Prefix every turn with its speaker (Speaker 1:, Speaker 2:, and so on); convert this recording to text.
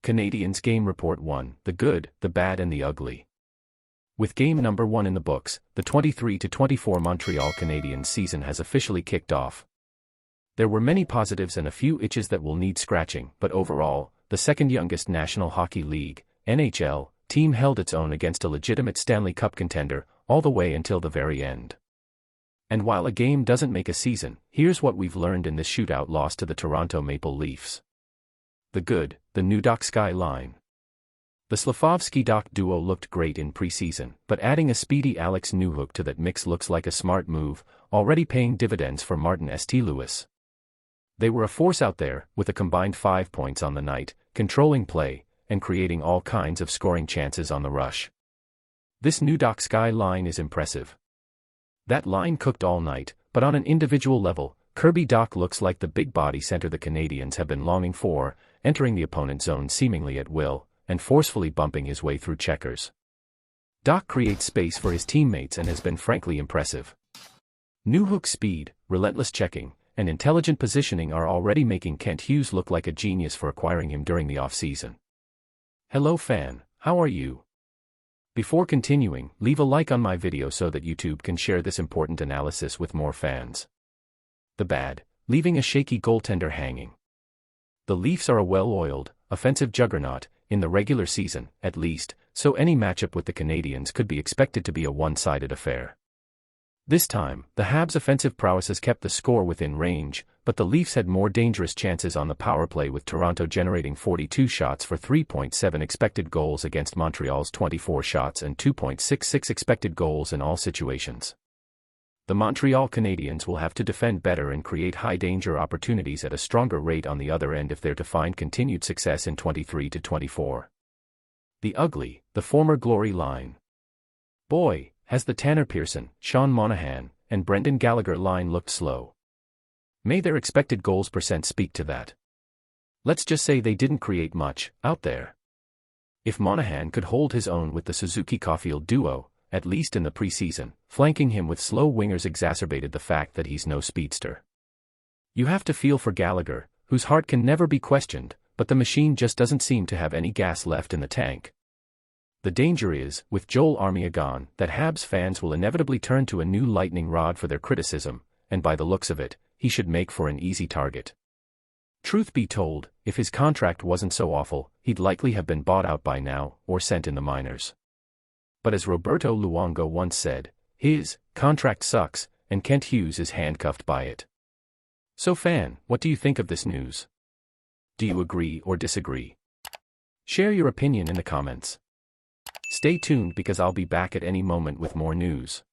Speaker 1: Canadiens Game Report 1, the good, the bad and the ugly. With game number 1 in the books, the 23-24 Montreal Canadiens season has officially kicked off. There were many positives and a few itches that will need scratching, but overall, the second youngest National Hockey League, NHL, team held its own against a legitimate Stanley Cup contender, all the way until the very end. And while a game doesn't make a season, here's what we've learned in this shootout loss to the Toronto Maple Leafs. The good, the new Doc Sky line. The Slavkovsky-Doc duo looked great in preseason, but adding a speedy Alex Newhook to that mix looks like a smart move, already paying dividends for Martin St. Louis. They were a force out there, with a combined 5 points on the night, controlling play, and creating all kinds of scoring chances on the rush. This new Doc Sky line is impressive. That line cooked all night, but on an individual level, Kirby Dach looks like the big body center the Canadiens have been longing for, entering the opponent's zone seemingly at will, and forcefully bumping his way through checkers. Dach creates space for his teammates and has been frankly impressive. Newhook's speed, relentless checking, and intelligent positioning are already making Kent Hughes look like a genius for acquiring him during the offseason. Hello fan, how are you? Before continuing, leave a like on my video so that YouTube can share this important analysis with more fans. The bad, leaving a shaky goaltender hanging. The Leafs are a well-oiled, offensive juggernaut, in the regular season, at least, so any matchup with the Canadiens could be expected to be a one-sided affair. This time, the Habs' offensive prowess has kept the score within range, but the Leafs had more dangerous chances on the power play with Toronto generating 42 shots for 3.7 expected goals against Montreal's 24 shots and 2.66 expected goals in all situations. The Montreal Canadiens will have to defend better and create high-danger opportunities at a stronger rate on the other end if they're to find continued success in 23-24. The ugly, the former glory line. Boy, has the Tanner Pearson, Sean Monahan, and Brendan Gallagher line looked slow. May their expected goals percent speak to that. Let's just say they didn't create much out there. If Monahan could hold his own with the Suzuki-Caulfield duo, at least in the preseason, flanking him with slow wingers exacerbated the fact that he's no speedster. You have to feel for Gallagher, whose heart can never be questioned, but the machine just doesn't seem to have any gas left in the tank. The danger is, with Joel Armia gone, that Habs fans will inevitably turn to a new lightning rod for their criticism, and by the looks of it, he should make for an easy target. Truth be told, if his contract wasn't so awful, he'd likely have been bought out by now, or sent in the minors. But as Roberto Luongo once said, his contract sucks, and Kent Hughes is handcuffed by it. So fan, what do you think of this news? Do you agree or disagree? Share your opinion in the comments. Stay tuned because I'll be back at any moment with more news.